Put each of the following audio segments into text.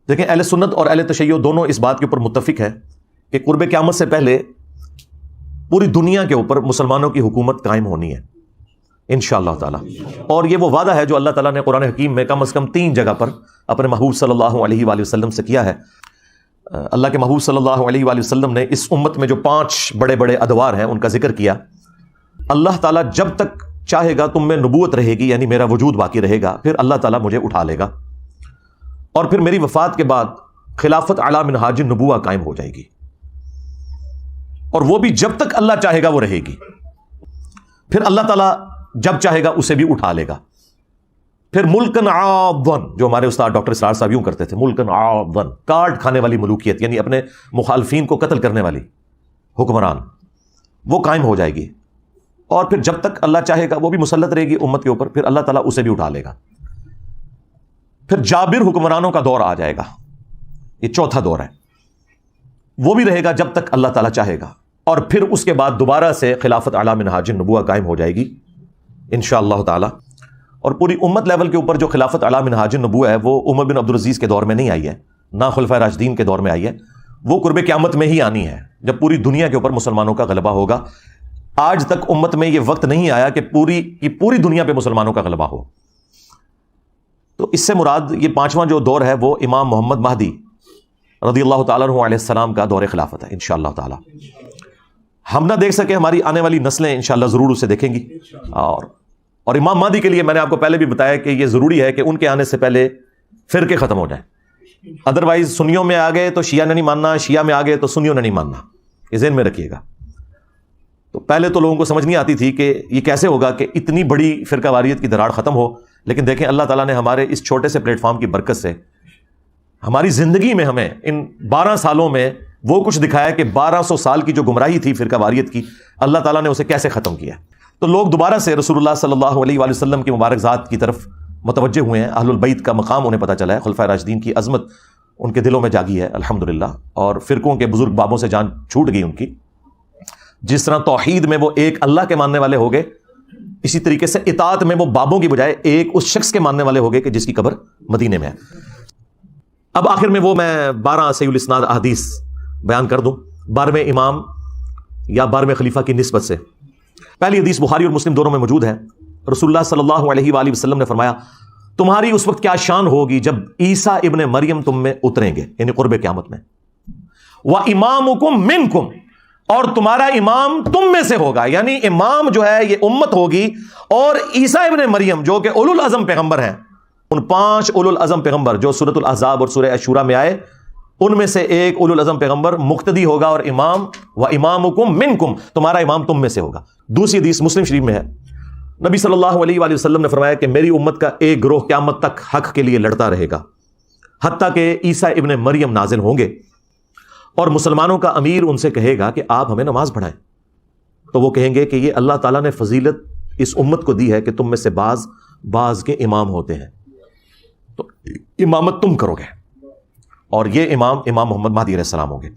دیکھیں اہل سنت اور اہل تشیع دونوں اس بات کے اوپر متفق ہے کہ قرب قیامت سے پہلے پوری دنیا کے اوپر مسلمانوں کی حکومت قائم ہونی ہے انشاءاللہ تعالی. اور یہ وہ وعدہ ہے جو اللہ تعالیٰ نے قرآن حکیم میں کم از کم 3 جگہ پر اپنے محبوب صلی اللہ علیہ وآلہ وسلم سے کیا ہے. اللہ کے محبوب صلی اللہ علیہ وآلہ وسلم نے اس امت میں جو 5 بڑے بڑے ادوار ہیں ان کا ذکر کیا. اللہ تعالیٰ جب تک چاہے گا تم میں نبوت رہے گی، یعنی میرا وجود باقی رہے گا، پھر اللہ تعالیٰ مجھے اٹھا لے گا اور پھر میری وفات کے بعد خلافت علی منہاج النبوہ قائم ہو جائے گی، اور وہ بھی جب تک اللہ چاہے گا وہ رہے گی. پھر اللہ تعالیٰ جب چاہے گا اسے بھی اٹھا لے گا. پھر ملکن عاضن، جو ہمارے استاد ڈاکٹر اسرار صاحب یوں کرتے تھے، ملکن عاضن، کاٹ کھانے والی ملوکیت، یعنی اپنے مخالفین کو قتل کرنے والی حکمران، وہ قائم ہو جائے گی. اور پھر جب تک اللہ چاہے گا وہ بھی مسلط رہے گی امت کے اوپر، پھر اللہ تعالیٰ اسے بھی اٹھا لے گا. پھر جابر حکمرانوں کا دور آ جائے گا، یہ 4تھا دور ہے، وہ بھی رہے گا جب تک اللہ تعالیٰ چاہے گا. اور پھر اس کے بعد دوبارہ سے خلافت علی منہاج النبوہ قائم ہو جائے گی انشاءاللہ تعالی. اور پوری امت لیول کے اوپر جو خلافت علی منہاج النبوہ ہے وہ عمر بن عبدالعزیز کے دور میں نہیں آئی ہے، نہ خلفائے راشدین کے دور میں آئی ہے، وہ قرب قیامت میں ہی آنی ہے جب پوری دنیا کے اوپر مسلمانوں کا غلبہ ہوگا. آج تک امت میں یہ وقت نہیں آیا کہ پوری دنیا پہ مسلمانوں کا غلبہ ہو. تو اس سے مراد یہ 5واں جو دور ہے وہ امام محمد مہدی رضی اللہ تعالیٰ عنہ علیہ السلام کا دور خلافت ہے انشاءاللہ تعالی. ہم نہ دیکھ سکے، ہماری آنے والی نسلیں انشاءاللہ ضرور اسے دیکھیں گی. اور امام مہدی کے لیے میں نے آپ کو پہلے بھی بتایا کہ یہ ضروری ہے کہ ان کے آنے سے پہلے فرقے ختم ہو جائیں. ادروائز سنیوں میں آ گئے تو شیعہ نے نہیں ماننا، شیعہ میں آ گئے تو سنیوں نے نہیں ماننا، یہ ذہن میں رکھیے گا. تو پہلے تو لوگوں کو سمجھ نہیں آتی تھی کہ یہ کیسے ہوگا کہ اتنی بڑی فرقہ واریت کی دراڑ ختم ہو. لیکن دیکھیں اللہ تعالیٰ نے ہمارے اس چھوٹے سے پلیٹ فارم کی برکت سے ہماری زندگی میں ہمیں ان 12 سالوں میں وہ کچھ دکھایا کہ 1200 سال کی جو گمراہی تھی فرقہ واریت کی، اللہ تعالیٰ نے اسے کیسے ختم کیا. تو لوگ دوبارہ سے رسول اللہ صلی اللہ علیہ وآلہ وسلم کی مبارک ذات کی طرف متوجہ ہوئے ہیں. اہل البیت کا مقام انہیں پتہ چلا ہے، خلفائے راشدین کی عظمت ان کے دلوں میں جاگی ہے الحمدللہ. اور فرقوں کے بزرگ بابوں سے جان چھوٹ گئی ان کی. جس طرح توحید میں وہ ایک اللہ کے ماننے والے ہو گئے، اسی طریقے سے اطاعت میں وہ بابوں کی بجائے ایک اس شخص کے ماننے والے ہو گئے کہ جس کی قبر مدینے میں ہے. اب آخر میں وہ میں 12 صحیح الاسناد احادیث بیان کر دوں 12ویں امام یا 12ویں خلیفہ کی نسبت سے. پہلی حدیث بخاری اور مسلم دونوں میں موجود ہے. رسول اللہ صلی اللہ علیہ وآلہ وسلم نے فرمایا، تمہاری اس وقت کیا شان ہوگی جب عیسیٰ ابن مریم تم میں اتریں گے، یعنی قرب قیامت میں. وَإِمَامُكُم مِّنكُم، اور تمہارا امام تم میں سے ہوگا، یعنی امام جو ہے یہ امت ہوگی. اور عیسیٰ ابن مریم جو کہ اولو العزم پیغمبر ہیں، ان 5 اولو العزم پیغمبر جو سورۃ الاحزاب اور سورہ الشورى میں آئے، ان میں سے ایک اولو العزم پیغمبر مقتدی ہوگا اور امام وَإِمَامُكُم مِّنكُم، تمہارا امام تم میں سے ہوگا. دوسری حدیث مسلم شریف میں ہے، نبی صلی اللہ علیہ وآلہ وسلم نے فرمایا کہ میری امت کا ایک گروہ قیامت تک حق کے لیے لڑتا رہے گا حتیٰ کہ عیسیٰ ابن مریم نازل ہوں گے. اور مسلمانوں کا امیر ان سے کہے گا کہ آپ ہمیں نماز پڑھائیں، تو وہ کہیں گے کہ یہ اللہ تعالیٰ نے فضیلت اس امت کو دی ہے کہ تم میں سے بعض کے امام ہوتے ہیں، تو امامت تم کرو گے، اور یہ امام محمد مہدی علیہ السلام ہوں گے.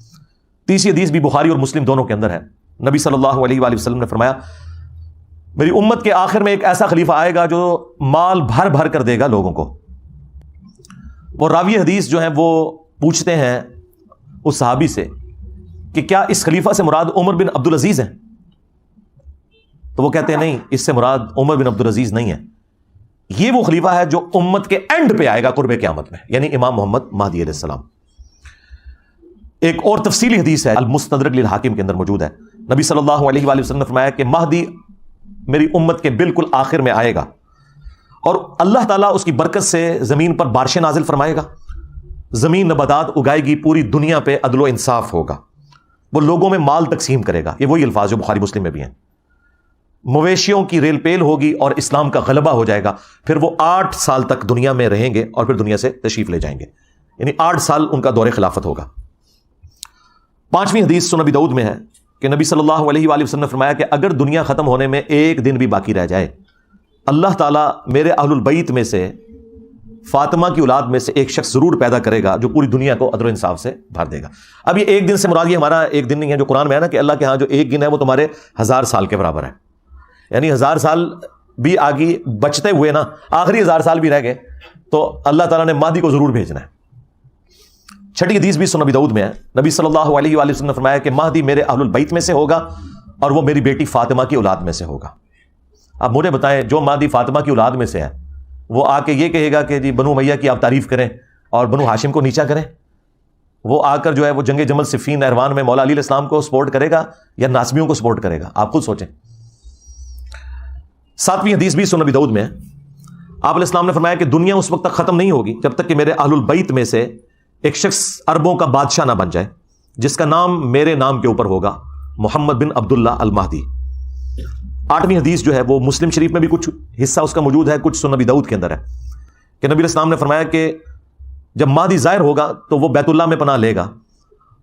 تیسری حدیث بھی بخاری اور مسلم دونوں کے اندر ہے. نبی صلی اللہ علیہ وآلہ وسلم نے فرمایا، میری امت کے آخر میں ایک ایسا خلیفہ آئے گا جو مال بھر بھر کر دے گا لوگوں کو. وہ راوی حدیث جو ہیں وہ پوچھتے ہیں اس صحابی سے کہ کیا اس خلیفہ سے مراد عمر بن عبدالعزیز ہیں؟ تو وہ کہتے ہیں نہیں، اس سے مراد عمر بن عبدالعزیز نہیں ہے، یہ وہ خلیفہ ہے جو امت کے اینڈ پہ آئے گا قرب قیامت میں، یعنی امام محمد مہدی علیہ السلام. ایک اور تفصیلی حدیث ہے المستدرک للحاکم کے اندر موجود ہے. نبی صلی اللہ علیہ وآلہ وسلم نے فرمایا کہ مہدی میری امت کے بالکل آخر میں آئے گا، اور اللہ تعالیٰ اس کی برکت سے زمین پر بارشیں نازل فرمائے گا، زمین نباتات اگائے گی، پوری دنیا پہ عدل و انصاف ہوگا، وہ لوگوں میں مال تقسیم کرے گا. یہ وہی الفاظ جو بخاری مسلم میں بھی ہیں. مویشیوں کی ریل پیل ہوگی اور اسلام کا غلبہ ہو جائے گا. پھر وہ 8 سال تک دنیا میں رہیں گے اور پھر دنیا سے تشریف لے جائیں گے، یعنی 8 سال ان کا دور خلافت ہوگا. 5ویں حدیث سنن ابی داؤد میں ہے کہ نبی صلی اللہ علیہ وآلہ وسلم نے فرمایا کہ اگر دنیا ختم ہونے میں ایک دن بھی باقی رہ جائے، اللہ تعالیٰ میرے اہل البیت میں سے فاطمہ کی اولاد میں سے ایک شخص ضرور پیدا کرے گا جو پوری دنیا کو عدل و انصاف سے بھر دے گا. اب یہ ایک دن سے مراد یہ ہمارا ایک دن نہیں ہے جو قرآن میں ہے نا کہ اللہ کے ہاں جو ایک دن ہے وہ تمہارے 1000 سال کے برابر ہے، یعنی 1000 سال بھی آگے بچتے ہوئے نا آخری 1000 سال بھی رہ گئے تو اللہ تعالیٰ نے مہدی کو ضرور بھیجنا ہے. چھٹی حدیث بھی سنن ابی داؤد میں ہے، نبی صلی اللہ علیہ وآلہ وسلم نے فرمایا کہ مہدی میرے اہل البیت میں سے ہوگا اور وہ میری بیٹی فاطمہ کی اولاد میں سے ہوگا۔ اب مجھے بتائیں، جو مہدی فاطمہ کی اولاد میں سے ہے وہ آ کے یہ کہے گا کہ جی بنو امیہ کی آپ تعریف کریں اور بنو ہاشم کو نیچا کریں؟ وہ آ کر جو ہے وہ جنگ جمل صفین نہروان میں مولا علی علیہ السلام کو سپورٹ کرے گا یا ناسبیوں کو سپورٹ کرے گا؟ آپ خود سوچیں۔ 7ویں حدیث بھی سنن ابی داؤد میں ہے، آپ علیہ السلام نے فرمایا کہ دنیا اس وقت تک ختم نہیں ہوگی جب تک کہ میرے اہل البیت میں سے ایک شخص عربوں کا بادشاہ نہ بن جائے جس کا نام میرے نام کے اوپر ہوگا، محمد بن عبداللہ المہدی۔ 8ویں حدیث جو ہے وہ مسلم شریف میں بھی کچھ حصہ اس کا موجود ہے، کچھ سنن ابی داؤد کے اندر ہے کہ نبی علیہ السلام نے فرمایا کہ جب مہدی ظاہر ہوگا تو وہ بیت اللہ میں پناہ لے گا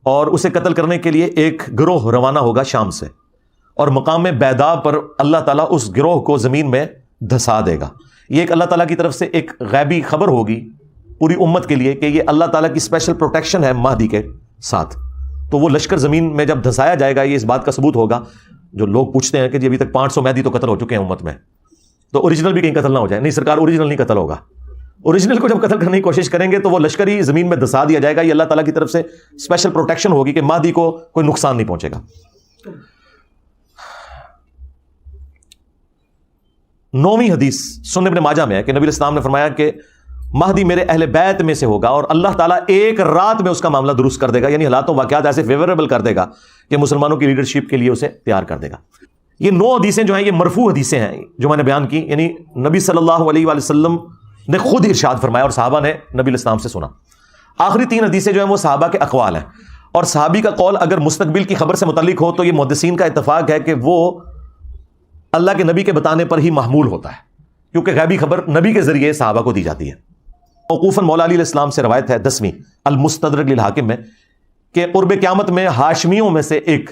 اور اسے قتل کرنے کے لیے ایک گروہ روانہ ہوگا شام سے، اور مقام بیدا پر اللہ تعالیٰ اس گروہ کو زمین میں دھسا دے گا۔ یہ ایک اللہ تعالیٰ کی طرف سے ایک غیبی خبر ہوگی پوری امت کے لیے کہ یہ اللہ تعالیٰ کی اسپیشل پروٹیکشن ہے مہدی کے ساتھ۔ تو وہ لشکر زمین میں جب دھسایا جائے گا، یہ اس بات کا ثبوت ہوگا۔ جو لوگ پوچھتے ہیں کہ جی ابھی تک 500 مہدی تو قتل ہو چکے ہیں امت میں، تو اوریجنل بھی کہیں قتل نہ ہو جائے؟ نہیں سرکار، اوریجنل نہیں قتل ہوگا۔ اوریجنل کو جب قتل کرنے کی کوشش کریں گے تو وہ لشکر ہی زمین میں دھسا دیا جائے گا۔ یہ اللہ تعالیٰ کی طرف سے اسپیشل پروٹیکشن ہوگی کہ مہدی کو کوئی نقصان نہیں پہنچے گا۔ 9ویں حدیث سنن ابن ماجہ میں ہے کہ نبی علیہ السلام نے فرمایا کہ مہدی میرے اہل بیت میں سے ہوگا اور اللہ تعالیٰ ایک رات میں اس کا معاملہ درست کر دے گا، یعنی حالات و واقعات ایسے فیوریبل کر دے گا کہ مسلمانوں کی لیڈرشپ کے لیے اسے تیار کر دے گا۔ یہ 9 حدیثیں جو ہیں یہ مرفوع حدیثیں ہیں جو میں نے بیان کی، یعنی نبی صلی اللہ علیہ وآلہ وسلم نے خود ارشاد فرمایا اور صحابہ نے نبی علیہ السلام سے سنا۔ آخری 3 حدیثیں جو ہیں وہ صحابہ کے اقوال ہیں، اور صحابی کا قول اگر مستقبل کی خبر سے متعلق ہو تو یہ محدثین کا اتفاق ہے کہ وہ اللہ کے نبی کے بتانے پر ہی محمول ہوتا ہے، کیونکہ غیبی خبر نبی کے ذریعے صحابہ کو دی جاتی ہے۔ موقوفاً مولا علی علیہ السلام سے روایت ہے 10ویں المستدرک للحاکم میں کہ قرب قیامت میں ہاشمیوں میں سے ایک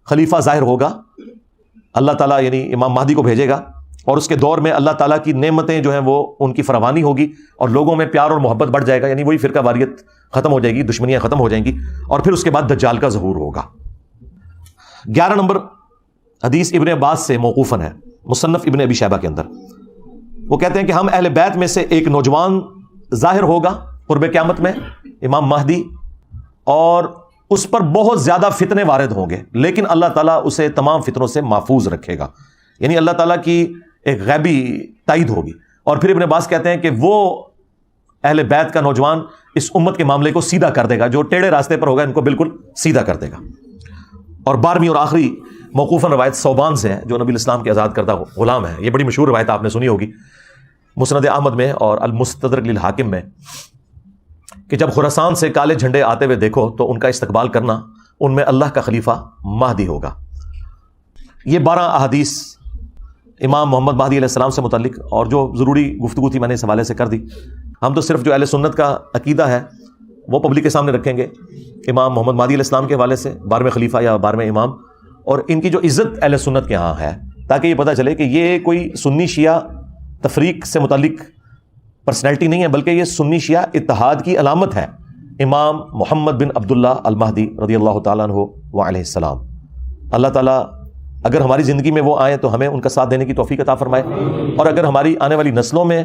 خلیفہ ظاہر ہوگا، اللہ تعالیٰ یعنی امام مہدی کو بھیجے گا، اور اس کے دور میں اللہ تعالیٰ کی نعمتیں جو ہیں وہ ان کی فراوانی ہوگی اور لوگوں میں پیار اور محبت بڑھ جائے گا، یعنی وہی فرقہ واریت ختم ہو جائے گی، دشمنیاں ختم ہو جائیں گی، اور پھر اس کے بعد دجال کا ظہور ہوگا۔ 11 نمبر حدیث ابن عباس سے موقوفاً ہے، مصنف ابن ابی شیبہ کے اندر۔ وہ کہتے ہیں کہ ہم اہل بیت میں سے ایک نوجوان ظاہر ہوگا قرب قیامت میں، امام مہدی، اور اس پر بہت زیادہ فتنے وارد ہوں گے، لیکن اللہ تعالیٰ اسے تمام فتنوں سے محفوظ رکھے گا، یعنی اللہ تعالیٰ کی ایک غیبی تائید ہوگی۔ اور پھر ابن عباس کہتے ہیں کہ وہ اہل بیت کا نوجوان اس امت کے معاملے کو سیدھا کر دے گا، جو ٹیڑھے راستے پر ہوگا ان کو بالکل سیدھا کر دے گا۔ اور 12ویں اور آخری موقوفاً روایت صوبان سے ہے جو نبی الاسلام کے آزاد کردہ غلام ہے، یہ بڑی مشہور روایت آپ نے سنی ہوگی، مسند احمد میں اور المستدرک للحاکم میں، کہ جب خراسان سے کالے جھنڈے آتے ہوئے دیکھو تو ان کا استقبال کرنا، ان میں اللہ کا خلیفہ مہدی ہوگا۔ یہ 12 احادیث امام محمد مہدی علیہ السلام سے متعلق، اور جو ضروری گفتگو تھی میں نے اس حوالے سے کر دی۔ ہم تو صرف جو اہل سنت کا عقیدہ ہے وہ پبلک کے سامنے رکھیں گے، امام محمد مہدی علیہ السلام کے حوالے سے، 12ویں خلیفہ یا 12ویں امام، اور ان کی جو عزت اہل سنت کے ہاں ہے، تاکہ یہ پتہ چلے کہ یہ کوئی سنی شیعہ تفریق سے متعلق پرسنالٹی نہیں ہے، بلکہ یہ سنی شیعہ اتحاد کی علامت ہے، امام محمد بن عبداللہ المہدی رضی اللہ تعالیٰ عنہ وعلیہ السلام۔ اللہ تعالیٰ اگر ہماری زندگی میں وہ آئیں تو ہمیں ان کا ساتھ دینے کی توفیق عطا فرمائے، اور اگر ہماری آنے والی نسلوں میں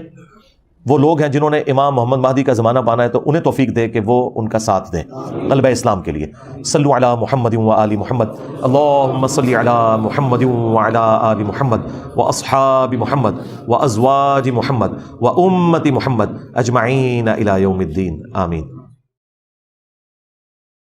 وہ لوگ ہیں جنہوں نے امام محمد مہدی کا زمانہ پانا ہے تو انہیں توفیق دے کہ وہ ان کا ساتھ دیں غلبہ اسلام کے لیے۔ صلو علی محمد و آل محمد، اللہم صلی علی محمد و علی آل محمد و اصحاب محمد و ازواج محمد و امت محمد اجمعین الی یوم الدین، آمین۔